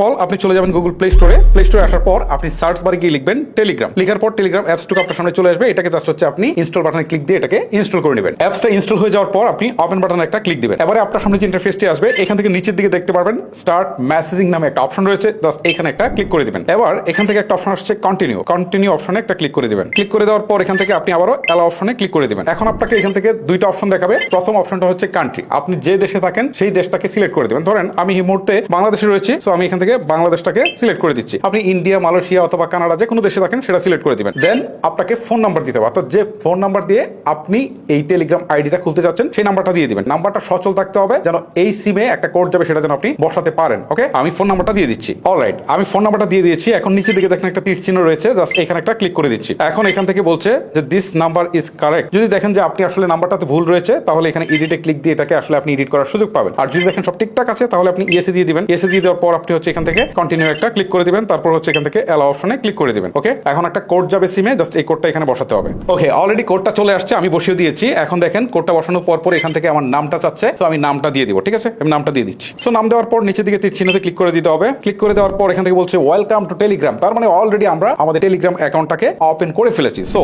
All আপনি চলে যাবেন গুগল প্লে স্টোরে। প্লে স্টোরে আসার পর আপনি সার্চ বারে গিয়ে লিখবেন টেলিগ্রাম। লিখার পর টেলিগ্রাম অ্যাপসটুকু আপনার সামনে চলে আসবে। এটাকে জাস্ট হচ্ছে আপনি ইনস্টল বাটনে ক্লিক দিয়ে এটাকে ইনস্টল করে নেবেন। অ্যাপসটা ইনস্টল হয়ে যাওয়ার পর আপনি ওপেন বাটনে একটা ক্লিক দিবেন। এবারে আপনার সামনে যে ইন্টারফেসটি আসবে এখান থেকে নিচের দিকে দেখতে পারবেন স্টার্ট মেসেজিং নামে একটা অপশন রয়েছে। জাস্ট এখানে একটা ক্লিক করে দিবেন। এবার এখান থেকে একটা অপশন আসছে কন্টিনিউ অপশনে একটা ক্লিক করে দিবেন। ক্লিক করে দেওয়ার পর এখান থেকে আপনি আবারও অ্যালাও অপশনে ক্লিক করে দিবেন। এখন আপনাকে এখান থেকে দুইটা অপশন দেখাবে। প্রথম অপশনটা হচ্ছে কান্ট্রি, আপনি যে দেশে থাকেন সেই দেশটাকে সিলেক্ট করে দিবেন। ধরেন আমি এই মুহূর্তে বাংলাদেশে রয়েছি, সো আমি এখান থেকে বাংলাদেশটাকে সিলেক্ট করে দিচ্ছি। আপনি ইন্ডিয়া, মালয়েশিয়া অথবা কানাডা যে কোনো দেশে থাকেন সেটা সিলেক্ট করে দিবেন। দেন আপনাকে ফোন নাম্বার দিতে হবে, অর্থাৎ যে ফোন নাম্বার দিয়ে আপনি এই টেলিগ্রাম আইডিটা খুলতে যাচ্ছেন সেই নাম্বারটা দিয়ে দিবেন। নাম্বারটা সচল থাকতে হবে যেন এই সিমে একটা কোড যাবে সেটা যেন আপনি বসাতে পারেন। ওকে, আমি ফোন নাম্বারটা দিয়ে দিচ্ছি। অলরাইট, আমি ফোন নাম্বারটা দিয়ে দিয়েছি। এখন নিচের দিকে দেখেন একটা তীর চিহ্ন রয়েছে, জাস্ট এখানে একটা ক্লিক করে দিচ্ছি। এখন এখান থেকে বলছে যে দিস নাম্বার ইজ কারেক্ট। যদি দেখেন যে আপনি আসলে নাম্বারটাতে ভুল রয়েছে তাহলে এখানে এডিটে ক্লিক দিয়ে এটাকে আসলে আপনি এডিট করার সুযোগ পাবেন। আর যদি দেখেন সব ঠিকঠাক আছে তাহলে আপনি ইয়েসে দিয়ে দিবেন। ইয়েসে দিয়ে দেওয়ার পর আপনি হচ্ছে এখান থেকে কন্টিনিউ একটা ক্লিক করে দিবেন। তারপর হচ্ছে এখান থেকে অ্যালাও অপশনে ক্লিক করে দিবেন। ওকে, এখন একটা কোড যাবে সিমে, জাস্ট এই কোডটা এখানে বসাতে হবে। ওকে, অলরেডি কোডটা চলে আসছে, আমি বসিয়ে দিয়েছি। এখন দেখেন কোডটা বসানোর পর এখান থেকে আমার নামটা চাচ্ছে, তো আমি নামটা দিয়ে দিব। ঠিক আছে, আমি নামটা দিয়ে দিচ্ছি। সো নাম দেওয়ার পর নিচের দিকে তীর চিহ্নতে ক্লিক করে দিতে হবে। ক্লিক করে দেওয়ার পর এখান থেকে বলছে ওয়েলকাম টু টেলিগ্রাম। তার মানে অলরেডি আমরা আমাদের টেলিগ্রাম অ্যাকাউন্টটাকে ওপেন করে ফেলেছি। সো